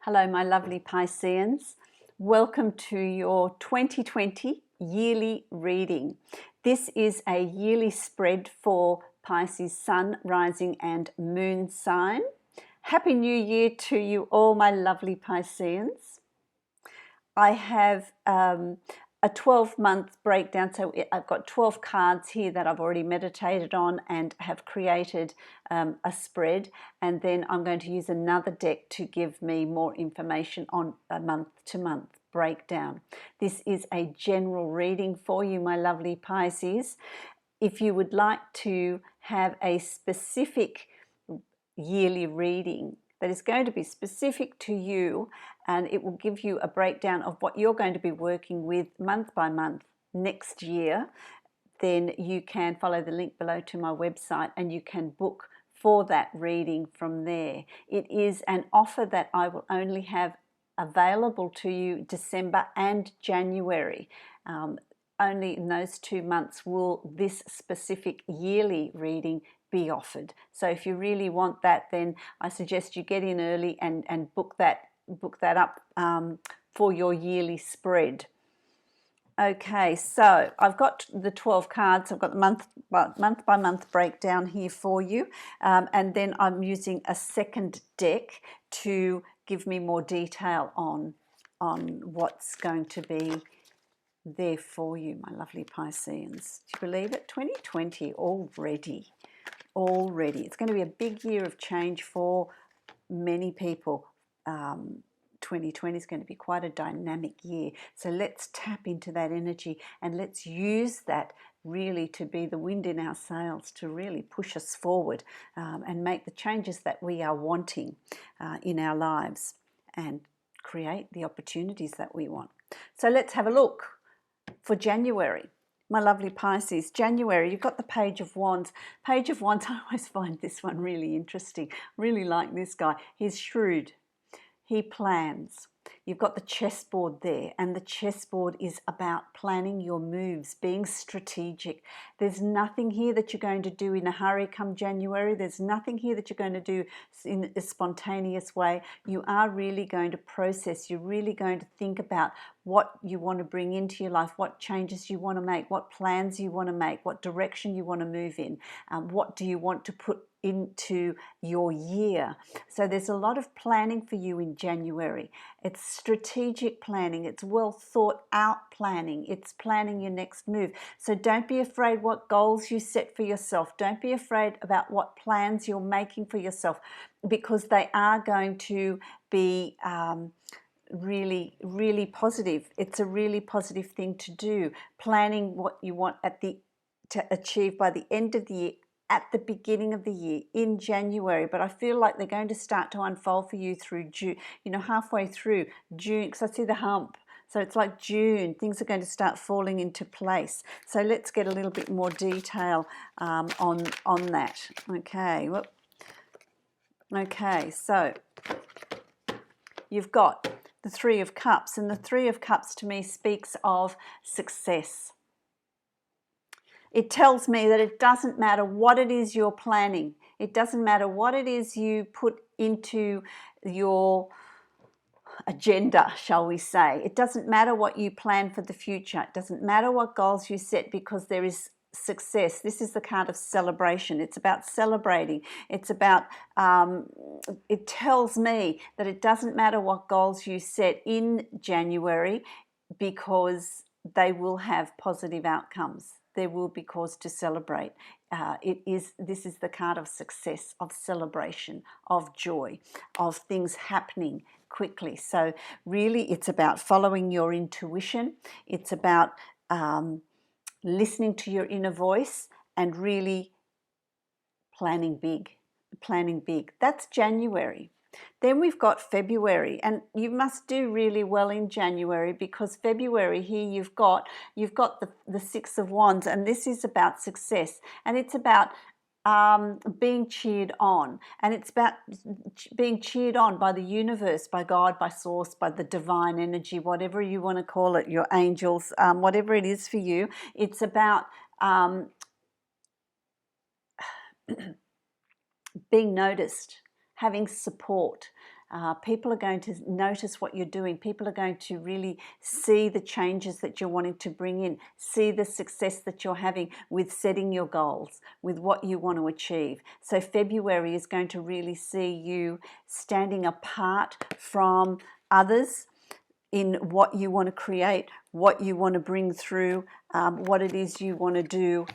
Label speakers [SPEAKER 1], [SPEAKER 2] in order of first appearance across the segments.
[SPEAKER 1] Hello, my lovely Pisceans. Welcome to your 2020 yearly reading. This is a yearly spread for Pisces Sun, Rising and Moon sign. Happy New Year to you all, my lovely Pisceans. I have a 12-month breakdown, so I've got 12 cards here that I've already meditated on and have created a spread, and then I'm going to use another deck to give me more information on a month-to-month breakdown. This is a general reading for you, my lovely Pisces. If you would like to have a specific yearly reading that is going to be specific to you, and it will give you a breakdown of what you're going to be working with month by month next year, then you can follow the link below to my website and you can book for that reading from there. It is an offer that I will only have available to you December and January. Only in those 2 months will this specific yearly reading be offered. So if you really want that, then I suggest you get in early and book that up for your yearly spread. Okay, so I've got the 12 cards. I've got the month by month breakdown here for you, and then I'm using a second deck to give me more detail on what's going to be there for you, my lovely Pisceans. Do you believe it? 2020 already. It's going to be a big year of change for many people. 2020 is going to be quite a dynamic year. So let's tap into that energy and let's use that really to be the wind in our sails to really push us forward and make the changes that we are wanting in our lives and create the opportunities that we want. So let's have a look for January. My lovely Pisces, January, you've got the Page of Wands. Page of Wands, I always find this one really interesting. Really like this guy. He's shrewd. He plans. You've got the chessboard there, and the chessboard is about planning your moves, being strategic. There's nothing here that you're going to do in a hurry come January. There's nothing here that you're going to do in a spontaneous way. You are really going to process. You're really going to think about what you want to bring into your life, what changes you want to make, what plans you want to make, what direction you want to move in, what do you want to put into your year. So there's a lot of planning for you in January. It's strategic planning, it's well thought out planning, it's planning your next move. So don't be afraid what goals you set for yourself. Don't be afraid about what plans you're making for yourself, because they are going to be really positive. It's a really positive thing to do, planning what you want to achieve by the end of the year, at the beginning of the year in January. But I feel like they're going to start to unfold for you through June, halfway through June, because I see the hump. So it's like June, things are going to start falling into place. So let's get a little bit more detail on that. Okay, so you've got the Three of Cups, and the Three of Cups to me speaks of success. It tells me that it doesn't matter what it is you're planning. It doesn't matter what it is you put into your agenda, shall we say. It doesn't matter what you plan for the future. It doesn't matter what goals you set, because there is success. This is the card of celebration. It's about celebrating. It's about, it tells me that it doesn't matter what goals you set in January, because they will have positive outcomes. There will be cause to celebrate. This is the card of success, of celebration, of joy, of things happening quickly. So really it's about following your intuition. It's about listening to your inner voice and really planning big. That's January. Then we've got February, and you must do really well in January, because February here you've got the Six of Wands, and this is about success, and it's about being cheered on, and it's about being cheered on by the universe, by God, by source, by the divine energy, whatever you want to call it, your angels, whatever it is for you. It's about being noticed, having support, People are going to notice what you're doing. People are going to really see the changes that you're wanting to bring in, see the success that you're having with setting your goals, with what you want to achieve. So February is going to really see you standing apart from others in what you want to create, what you want to bring through, what it is you want to do.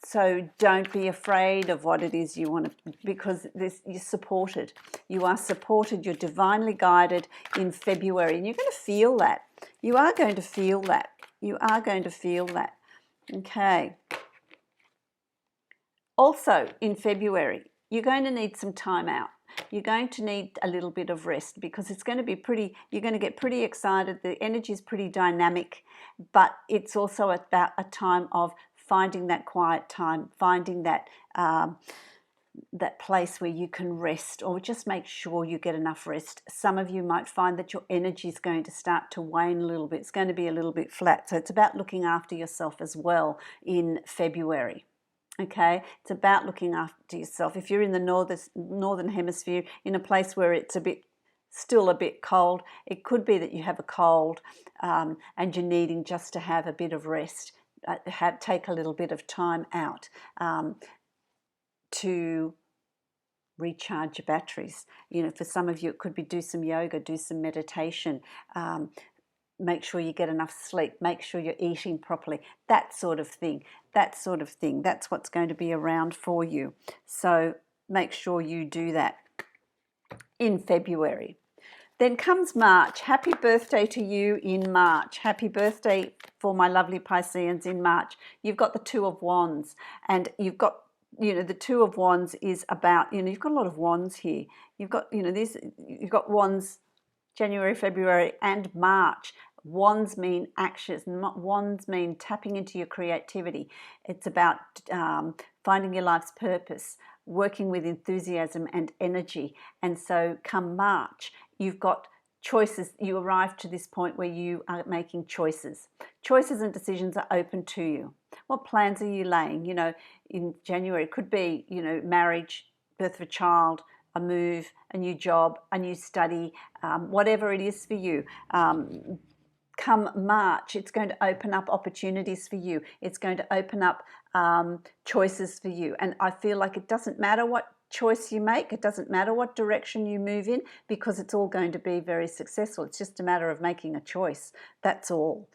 [SPEAKER 1] So don't be afraid of what it is you want to, because you're supported. You are supported. You're divinely guided in February, and you're going to feel that. You are going to feel that. You are going to feel that. Okay. Also in February, you're going to need some time out. You're going to need a little bit of rest, because it's going to be you're going to get pretty excited. The energy is pretty dynamic, but it's also about a time of finding that quiet time, finding that that place where you can rest, or just make sure you get enough rest. Some of you might find that your energy is going to start to wane a little bit. It's going to be a little bit flat. So it's about looking after yourself as well in February. Okay, it's about looking after yourself. If you're in the northern hemisphere, in a place where it's still a bit cold, it could be that you have a cold and you're needing just to have a bit of rest, take a little bit of time out to recharge your batteries. You know, for some of you, it could be do some yoga, do some meditation. Make sure you get enough sleep, make sure you're eating properly, that sort of thing. That's what's going to be around for you. So make sure you do that in February. Then comes March. Happy birthday to you in March. Happy birthday for my lovely Pisceans in March. You've got the Two of Wands, and you've got, the Two of Wands is about, you've got a lot of wands here. You've got, you've got wands January, February, and March. Wands mean actions. Wands mean tapping into your creativity. It's about finding your life's purpose, working with enthusiasm and energy. And so come March, you've got choices. You arrive to this point where you are making choices. Choices and decisions are open to you. What plans are you laying? In January, it could be, marriage, birth of a child, a move, a new job, a new study, whatever it is for you. Come March, it's going to open up opportunities for you. It's going to open up choices for you. And I feel like it doesn't matter what choice you make. It doesn't matter what direction you move in, because it's all going to be very successful. It's just a matter of making a choice. That's all.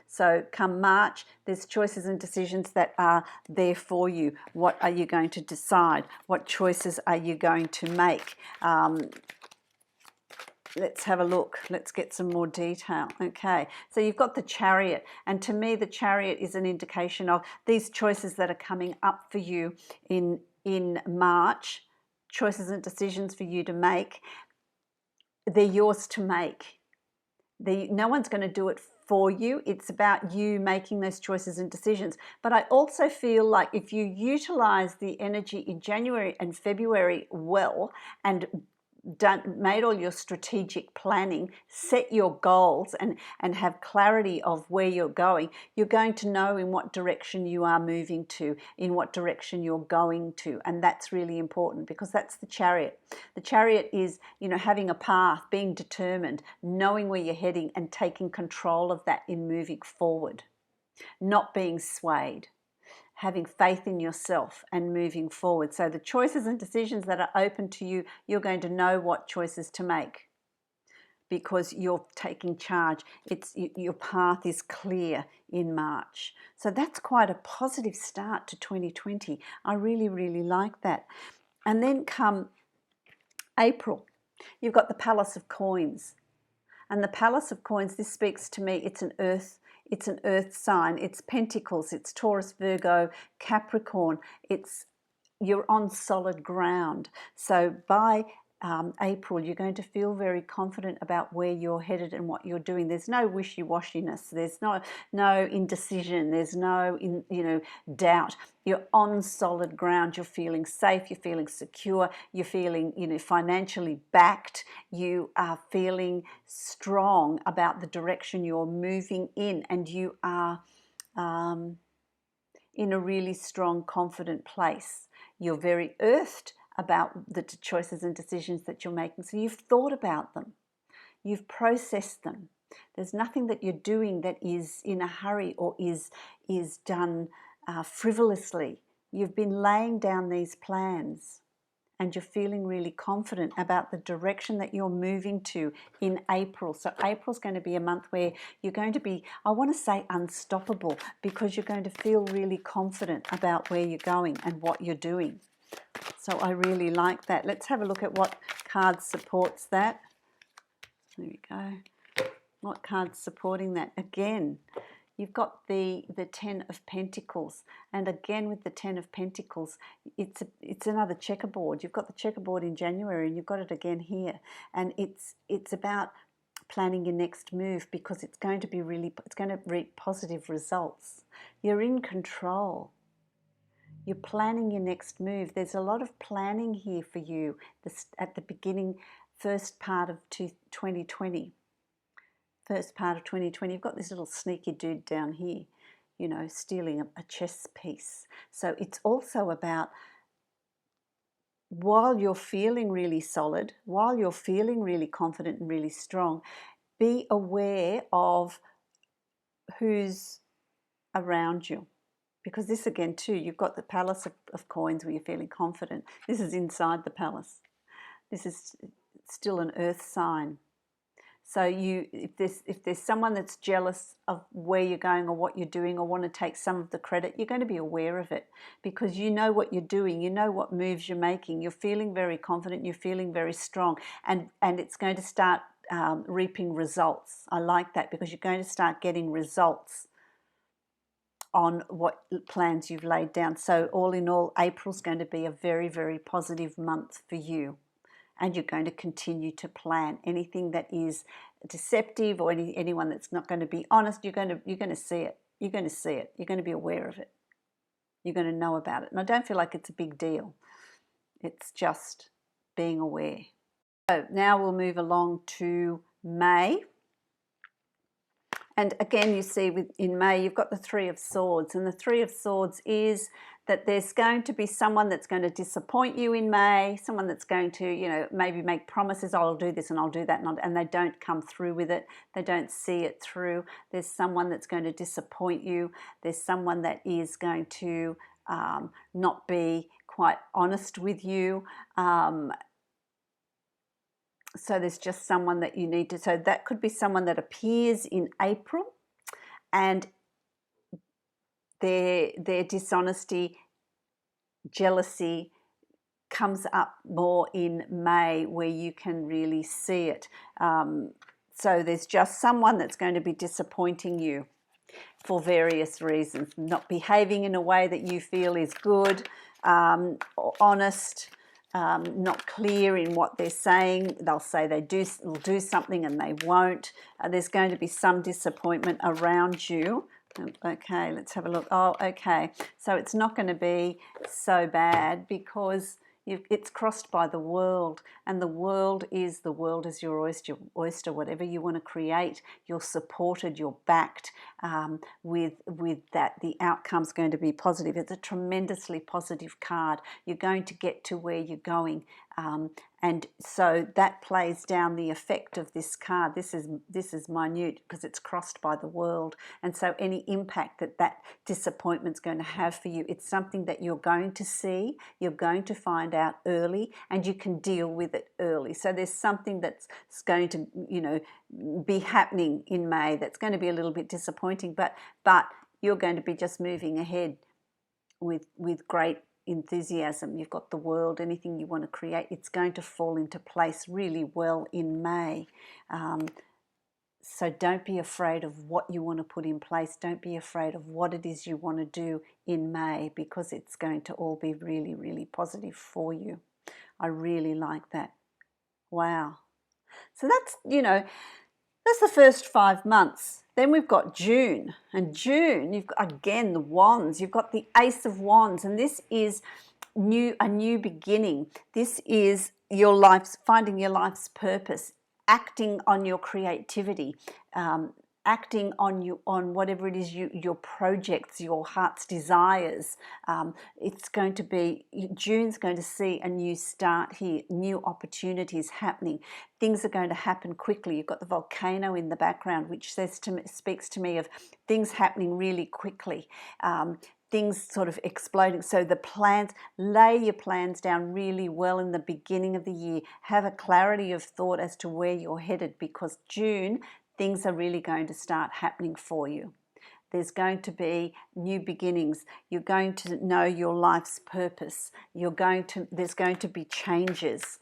[SPEAKER 1] So come March, there's choices and decisions that are there for you. What are you going to decide? What choices are you going to make? Let's have a look. Let's get some more detail. Okay, so you've got the Chariot, and to me the Chariot is an indication of these choices that are coming up for you in March, choices and decisions for you to make. They're yours to make. No one's going to do it for you. It's about you making those choices and decisions. But I also feel like if you utilize the energy in January and February well, and made all your strategic planning, set your goals, and have clarity of where you're going to know in what direction you are moving to, in what direction you're going to. And that's really important, because that's the Chariot. The Chariot is, having a path, being determined, knowing where you're heading, and taking control of that in moving forward, not being swayed, having faith in yourself and moving forward. So the choices and decisions that are open to you, you're going to know what choices to make, because you're taking charge. Your path is clear in March. So that's quite a positive start to 2020. I really, really like that. And then come April, you've got the Palace of Coins. And the Palace of Coins, this speaks to me, it's an earth sign, it's Pentacles, it's Taurus, Virgo, Capricorn, you're on solid ground. So by April, you're going to feel very confident about where you're headed and what you're doing. There's no wishy-washiness, there's no indecision, there's no doubt. You're on solid ground. You're feeling safe, you're feeling secure, you're feeling financially backed, you are feeling strong about the direction you're moving in, and you are in a really strong, confident place. You're very earthed. about the choices and decisions that you're making. So you've thought about them. You've processed them. There's nothing that you're doing that is in a hurry or is done frivolously. You've been laying down these plans, and you're feeling really confident about the direction that you're moving to in April. So April's going to be a month where you're going to be, I want to say unstoppable, because you're going to feel really confident about where you're going and what you're doing. So I really like that. Let's have a look at what card supports that. There we go. What card's supporting that? Again, you've got the Ten of Pentacles, and again with the Ten of Pentacles, it's another checkerboard. You've got the checkerboard in January, and you've got it again here, and it's about planning your next move, because it's going to reap positive results. You're in control. You're planning your next move. There's a lot of planning here for you at the beginning, first part of 2020. First part of 2020, you've got this little sneaky dude down here, you know, stealing a chess piece. So it's also about, while you're feeling really solid, while you're feeling really confident and really strong, be aware of who's around you. Because this again too, you've got the Palace of Coins where you're feeling confident. This is inside the Palace. This is still an earth sign. So if there's someone that's jealous of where you're going or what you're doing, or want to take some of the credit, you're going to be aware of it, because you know what you're doing, you know what moves you're making, you're feeling very confident, you're feeling very strong, and it's going to start reaping results. I like that, because you're going to start getting results on what plans you've laid down. So all in all, April's going to be a very, very positive month for you. And you're going to continue to plan. Anything that is deceptive, or anyone that's not going to be honest, you're going to see it. You're going to see it. You're going to be aware of it. You're going to know about it. And I don't feel like it's a big deal. It's just being aware. So now we'll move along to May. And again, you see in May, you've got the Three of Swords. And the Three of Swords is that there's going to be someone that's going to disappoint you in May, someone that's going to, you know, maybe make promises, oh, I'll do this and I'll do that, and they don't come through with it. They don't see it through. There's someone that's going to disappoint you. There's someone that is going to not be quite honest with you. So there's just someone that you need to, so that could be someone that appears in April, and their dishonesty, jealousy comes up more in May, where you can really see it. So there's just someone that's going to be disappointing you for various reasons, not behaving in a way that you feel is good, or honest, not clear in what they're saying. They'll say they'll do something and they won't. There's going to be some disappointment around you. Okay, let's have a look. Oh, okay. So it's not going to be so bad, because it's crossed by the world, and the world is your oyster. Whatever you want to create, you're supported, you're backed with that. The outcome's going to be positive. It's a tremendously positive card. You're going to get to where you're going, and so that plays down the effect of this card. This is minute, because it's crossed by the world, and so any impact that disappointment's going to have for you, it's something that you're going to see, you're going to find out early, and you can deal with it early. So there's something that's going to, you know, be happening in May that's going to be a little bit disappointing, but you're going to be just moving ahead with great enthusiasm. You've got the world, anything you want to create, it's going to fall into place really well in May. So don't be afraid of what you want to put in place. Don't be afraid of what it is you want to do in May, because it's going to all be really, really positive for you. I really like that. Wow. So that's, you know, that's the first 5 months. Then we've got June, and June, you've got, again, the Wands. You've got the Ace of Wands, and this is a new beginning. This is finding your life's purpose, acting on your creativity, acting on whatever it is your projects, your heart's desires. It's going to be, June's going to see a new start here, new opportunities happening. Things are going to happen quickly. You've got the volcano in the background, which speaks to me of things happening really quickly. Things sort of exploding. So the plans, lay your plans down really well in the beginning of the year. Have a clarity of thought as to where you're headed, because June, things are really going to start happening for you. There's going to be new beginnings. You're going to know your life's purpose. There's going to be changes.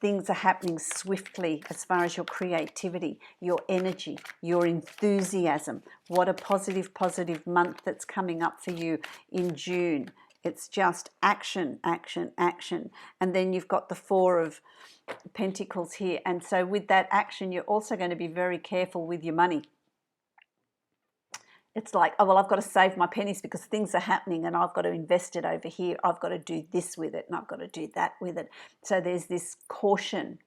[SPEAKER 1] Things are happening swiftly as far as your creativity, your energy, your enthusiasm. What a positive month that's coming up for you in June. It's just action, action, action. And then you've got the Four of Pentacles here. And so with that action, you're also going to be very careful with your money. It's like, oh, well, I've got to save my pennies because things are happening and I've got to invest it over here. I've got to do this with it and I've got to do that with it. So there's this caution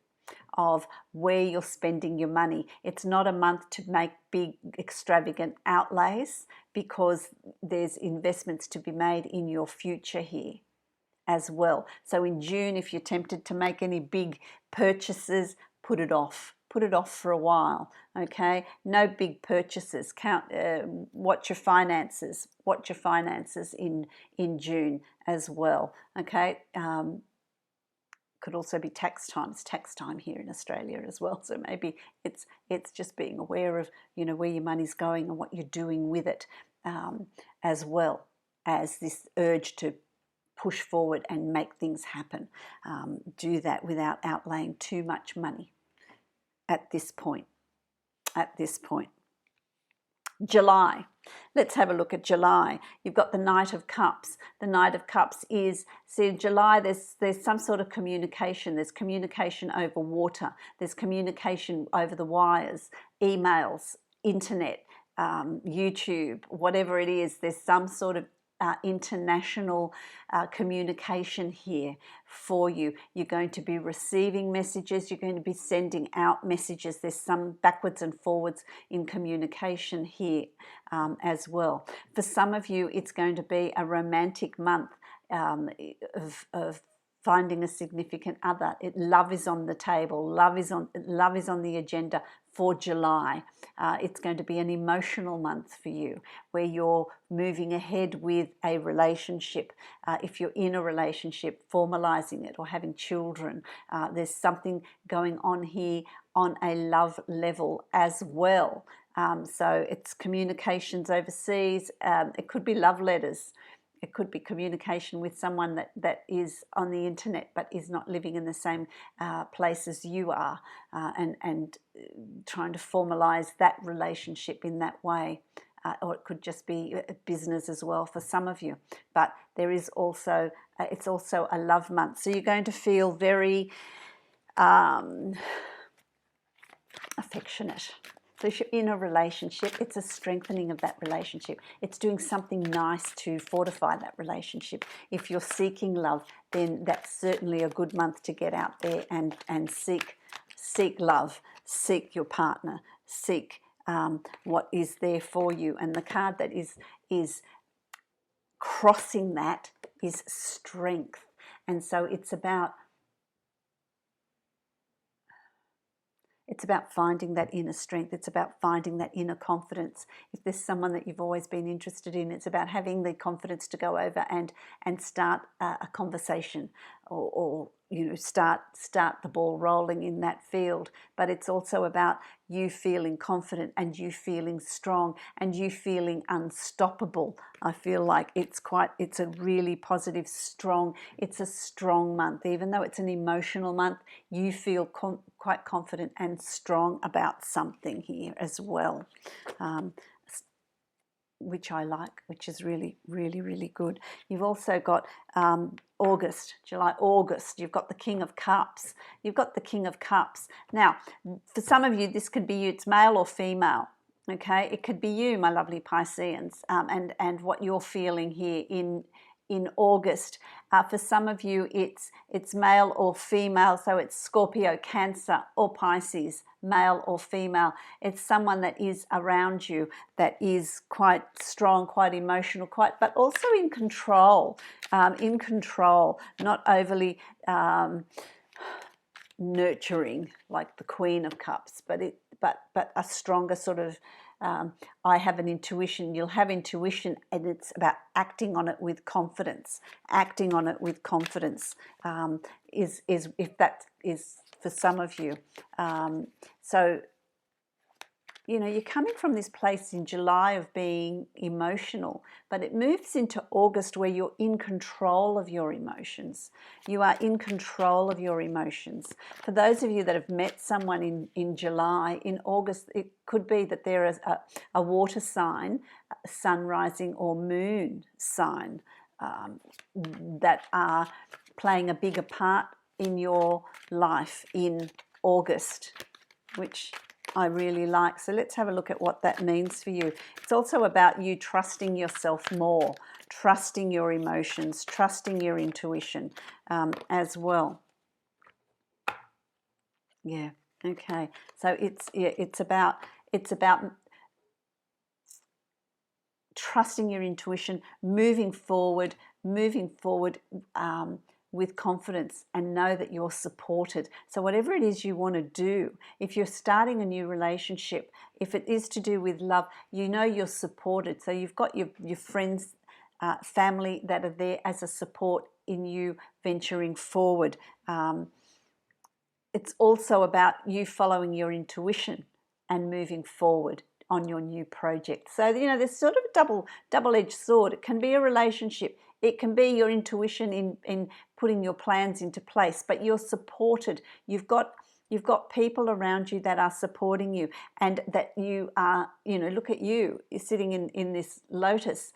[SPEAKER 1] of where you're spending your money. It's not a month to make big extravagant outlays, because there's investments to be made in your future here as well. So in June, if you're tempted to make any big purchases, put it off. Put it off for a while, okay? No big purchases. Watch your finances. Watch your finances in June as well, okay? Could also be tax time. It's tax time here in Australia as well. So maybe it's just being aware of, you know, where your money's going and what you're doing with it, as well as this urge to push forward and make things happen. Do that without outlaying too much money at this point. July. Let's have a look at July. You've got the Knight of Cups. The Knight of Cups is, see, in July there's some sort of communication. There's communication over water. There's communication over the wires, emails, internet, YouTube, whatever it is. There's some sort of international communication here for you. You're going to be receiving messages. You're going to be sending out messages. There's some backwards and forwards in communication here as well. For some of you, it's going to be a romantic month of finding a significant other. Love is on the table. Love is on the agenda for July. It's going to be an emotional month for you, where you're moving ahead with a relationship. If you're in a relationship, formalizing it or having children, there's something going on here on a love level as well. So it's communications overseas. It could be love letters. It could be communication with someone that is on the internet but is not living in the same place as you are, and trying to formalize that relationship in that way. Or it could just be business as well for some of you. But there is also, it's also a love month. So you're going to feel very affectionate. So if you're in a relationship, it's a strengthening of that relationship. It's doing something nice to fortify that relationship. If you're seeking love, then that's certainly a good month to get out there and seek love, seek your partner, seek what is there for you. And the card that is crossing that is strength. And so it's about finding that inner strength. It's about finding that inner confidence. If there's someone that you've always been interested in, it's about having the confidence to go over and start a conversation, or you know, start the ball rolling in that field. But it's also about you feeling confident and you feeling strong and you feeling unstoppable. I feel like it's a really positive, strong, it's a strong month. Even though it's an emotional month, you feel quite confident and strong about something here as well. Which I like, which is really, really, really good. You've also got July, August. You've got the King of Cups. You've got the King of Cups. Now, for some of you, this could be you. It's male or female. Okay, it could be you, my lovely Pisceans, and what you're feeling here in August. For some of you, it's male or female, so it's Scorpio, Cancer, or Pisces, male or female. It's someone that is around you that is quite strong, quite emotional, but also in control, not overly nurturing like the Queen of Cups, but a stronger sort of I have an intuition. You'll have intuition, and it's about acting on it with confidence. Acting on it with confidence is if that is for some of you. So you know, you're coming from this place in July of being emotional, but it moves into August where you're in control of your emotions. You are in control of your emotions. For those of you that have met someone in July, in August, it could be that there is a water sign, sun rising or moon sign that are playing a bigger part in your life in August, which I really like. So let's have a look at what that means for you. It's also about you trusting yourself more, trusting your emotions, trusting your intuition as well. Yeah. Okay. So it's about trusting your intuition, moving forward with confidence, and know that you're supported. So whatever it is you want to do, if you're starting a new relationship, if it is to do with love, you know you're supported. So you've got your friends, family that are there as a support in you venturing forward. It's also about you following your intuition and moving forward on your new project. So, you know, there's sort of a double-edged sword. It can be a relationship. It can be your intuition in putting your plans into place, but you're supported. You've got people around you that are supporting you, and that you are, you know, look at you. You're sitting in this lotus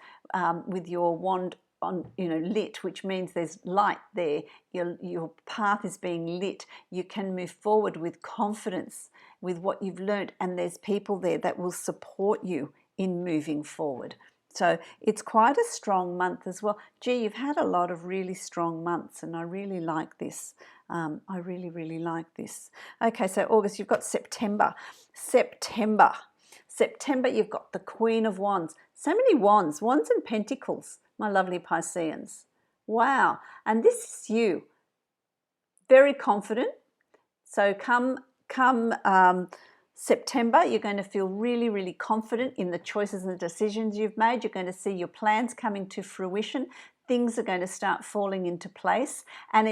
[SPEAKER 1] with your wand on, you know, lit, which means there's light there. Your path is being lit. You can move forward with confidence with what you've learned, and there's people there that will support you in moving forward. So it's quite a strong month as well. Gee, you've had a lot of really strong months, and I really like this. I really, really like this. Okay, so August, you've got September. September, you've got the Queen of Wands. So many wands and pentacles, my lovely Pisceans. Wow, and this is you. Very confident. So come September, you're going to feel really, really confident in the choices and the decisions you've made. You're going to see your plans coming to fruition. Things are going to start falling into place. And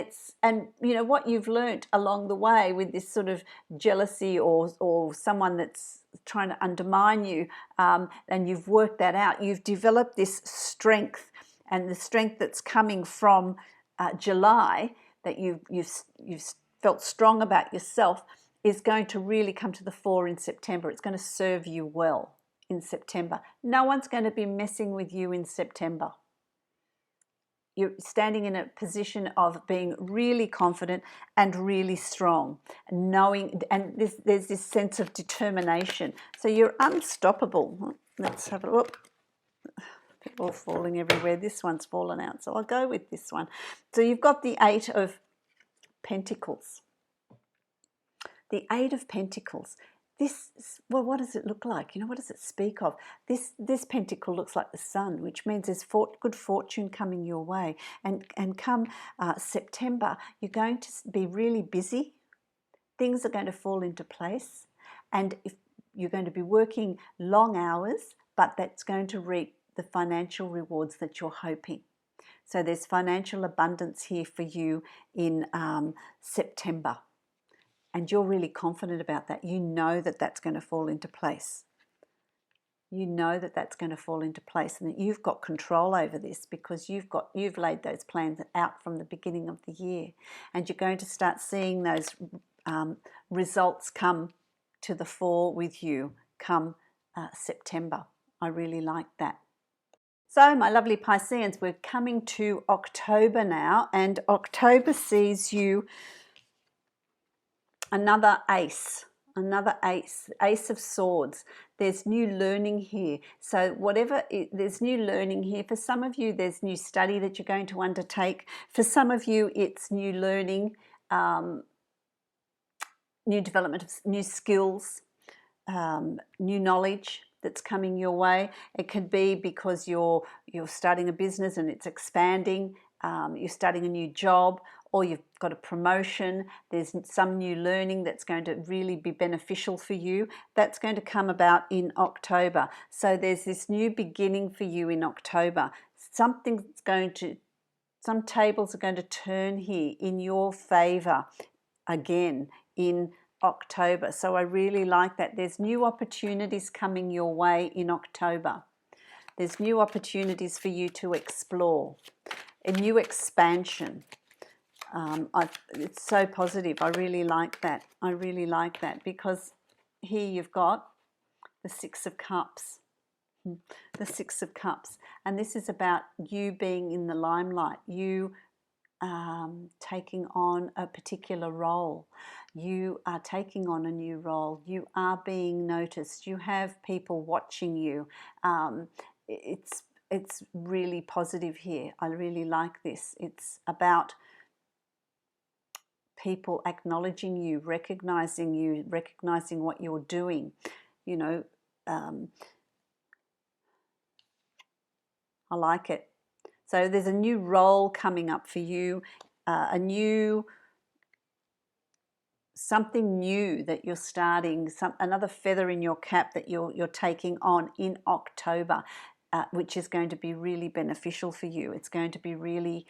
[SPEAKER 1] you know, what you've learnt along the way with this sort of jealousy or someone that's trying to undermine you, and you've worked that out. You've developed this strength, and the strength that's coming from July, that you've felt strong about yourself, is going to really come to the fore in September. It's going to serve you well in September. No one's going to be messing with you in September. You're standing in a position of being really confident and really strong, knowing, and there's this sense of determination. So you're unstoppable. Let's have a look. People are falling everywhere. This one's fallen out, so I'll go with this one. So you've got the Eight of Pentacles. The Eight of Pentacles. This, well, what does it look like? You know, what does it speak of? This pentacle looks like the sun, which means there's good fortune coming your way. And come September, you're going to be really busy. Things are going to fall into place. And if you're going to be working long hours, but that's going to reap the financial rewards that you're hoping. So there's financial abundance here for you in September. And you're really confident about that. You know that that's going to fall into place. You know that that's going to fall into place, and that you've got control over this because you've laid those plans out from the beginning of the year, and you're going to start seeing those results come to the fore with you come September. I really like that. So my lovely Pisceans, we're coming to October now, and October sees you another ace. Another ace, Ace of Swords. There's new learning here. So there's new learning here. For some of you, there's new study that you're going to undertake. For some of you, it's new learning, new development of new skills, new knowledge that's coming your way. It could be because you're starting a business and it's expanding, you're starting a new job, or you've got a promotion. There's some new learning that's going to really be beneficial for you. That's going to come about in October. So there's this new beginning for you in October. Some tables are going to turn here in your favor again in October. So I really like that. There's new opportunities coming your way in October. There's new opportunities for you to explore, a new expansion. It's so positive. I really like that. I really like that, because here you've got the Six of Cups. The Six of Cups. And this is about you being in the limelight, you taking on a particular role. You are taking on a new role. You are being noticed. You have people watching you. It's really positive here. I really like this. It's about people acknowledging you, recognizing what you're doing. You know, I like it. So there's a new role coming up for you, something new that you're starting, another feather in your cap that you're taking on in October, which is going to be really beneficial for you. It's going to be really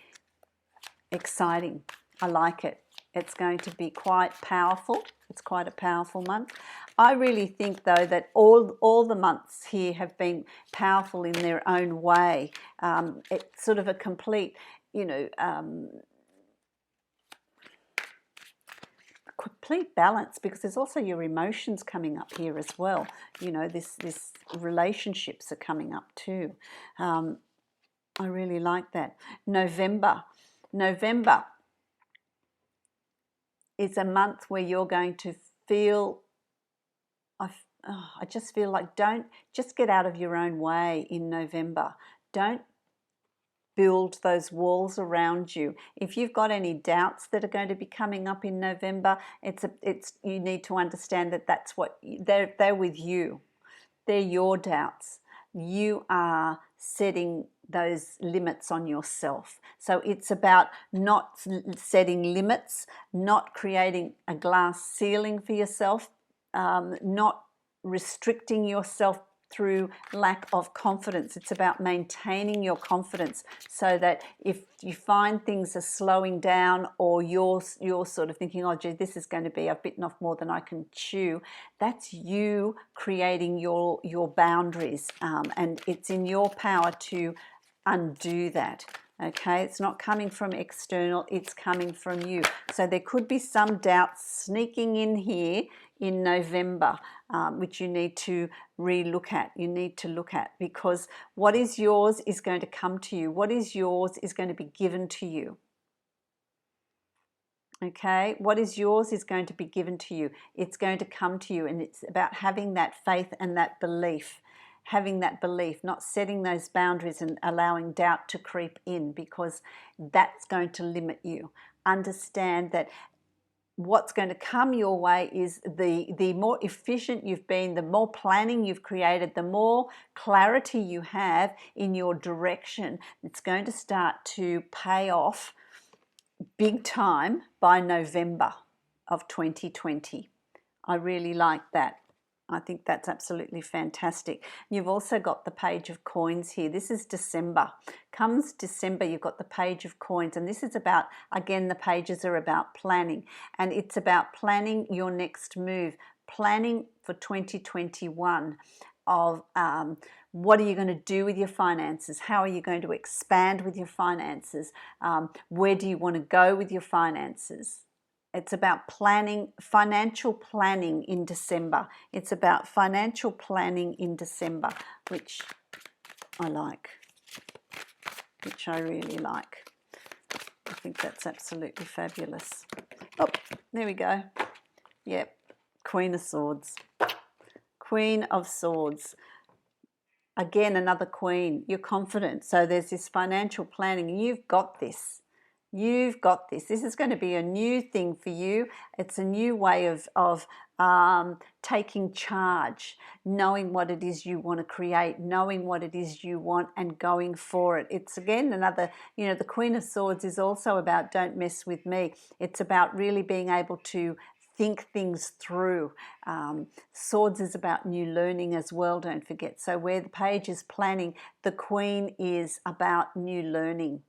[SPEAKER 1] exciting. I like it. It's going to be quite powerful. It's quite a powerful month. I really think, though, that all the months here have been powerful in their own way. It's sort of a complete, complete balance, because there's also your emotions coming up here as well. This relationships are coming up too. I really like that. November is a month where you're going to feel, I just feel like, don't just get out of your own way in November. Don't build those walls around you. If you've got any doubts that are going to be coming up in November, you need to understand that that's what they're with you. They're your doubts. You are setting those limits on yourself. So it's about not setting limits, not creating a glass ceiling for yourself, not restricting yourself through lack of confidence. It's about maintaining your confidence, so that if you find things are slowing down, or you're sort of thinking, oh gee, this is going to be, I've bitten off more than I can chew, that's you creating your boundaries, and it's in your power to undo that. Okay, it's not coming from external, it's coming from you. So there could be some doubts sneaking in here in November, which you need to re-look at. You need to look at, because what is yours is going to come to you. What is yours is going to be given to you. Okay, what is yours is going to be given to you. It's going to come to you, and it's about having that faith and that belief. Having that belief, not setting those boundaries and allowing doubt to creep in, because that's going to limit you. Understand that what's going to come your way is the more efficient you've been, the more planning you've created, the more clarity you have in your direction. It's going to start to pay off big time by November of 2020. I really like that. I think that's absolutely fantastic. You've also got the Page of Coins here. This is December. Comes December, you've got the Page of Coins, and this is about, again, the pages are about planning, and it's about planning your next move, planning for 2021 of what are you going to do with your finances? How are you going to expand with your finances? Where do you want to go with your finances? It's about planning, financial planning in December. It's about financial planning in December, which I like, which I really like. I think that's absolutely fabulous. Oh, there we go. Yep, Queen of Swords. Queen of Swords. Again, another queen. You're confident. So there's this financial planning. You've got this. You've got this. This is going to be a new thing for you. It's a new way of taking charge, knowing what it is you want to create, knowing what it is you want and going for it. It's again another, you know, the Queen of Swords is also about don't mess with me. It's about really being able to think things through. Swords is about new learning as well, don't forget. So where the page is planning, the Queen is about new learning.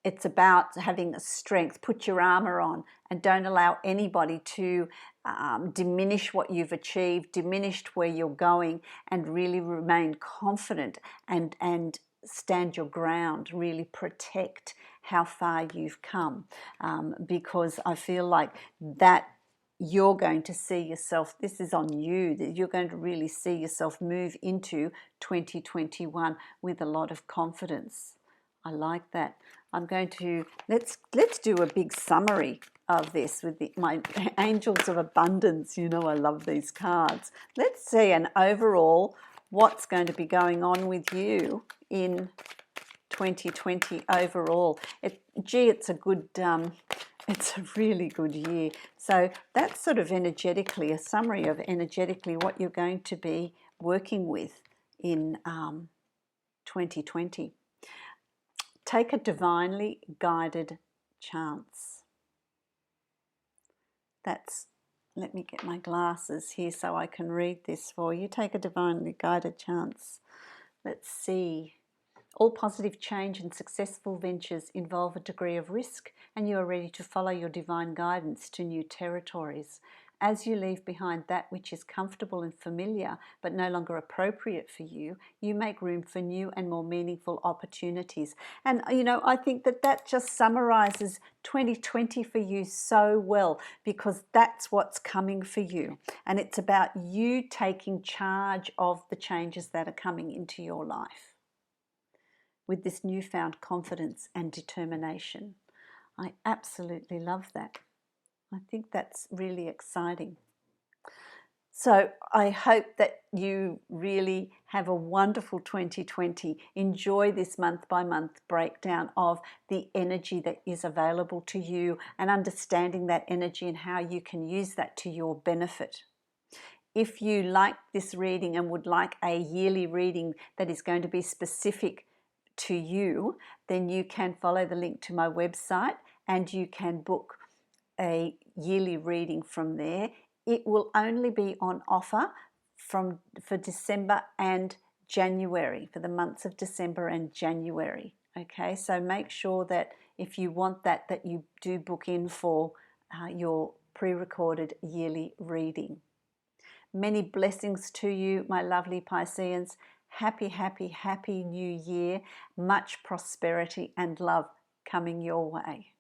[SPEAKER 1] It's about having a strength. Put your armor on and don't allow anybody to diminish what you've achieved, diminish where you're going, and really remain confident and stand your ground, really protect how far you've come, because I feel like that you're going to see yourself, this is on you, that you're going to really see yourself move into 2021 with a lot of confidence. I like that. I'm going to, let's do a big summary of this with my Angels of Abundance. You know I love these cards. Let's see an overall what's going to be going on with you in 2020 overall. It's a good, it's a really good year. So that's sort of energetically, a summary of energetically what you're going to be working with in 2020. Take a divinely guided chance. That's, let me get my glasses here so I can read this for you. Take a divinely guided chance. Let's see. All positive change and successful ventures involve a degree of risk, and you are ready to follow your divine guidance to new territories. As you leave behind that which is comfortable and familiar but no longer appropriate for you, you make room for new and more meaningful opportunities. And, you know, I think that just summarizes 2020 for you so well, because that's what's coming for you. And it's about you taking charge of the changes that are coming into your life with this newfound confidence and determination. I absolutely love that. I think that's really exciting. So I hope that you really have a wonderful 2020. Enjoy this month by month breakdown of the energy that is available to you and understanding that energy and how you can use that to your benefit. If you like this reading and would like a yearly reading that is going to be specific to you, then you can follow the link to my website and you can book a yearly reading from there. It will only be on offer for December and January, for the months of December and January. Okay, so make sure that if you want that you do book in for your pre-recorded yearly reading. Many blessings to you, my lovely Pisceans. Happy, happy, happy new year. Much prosperity and love coming your way.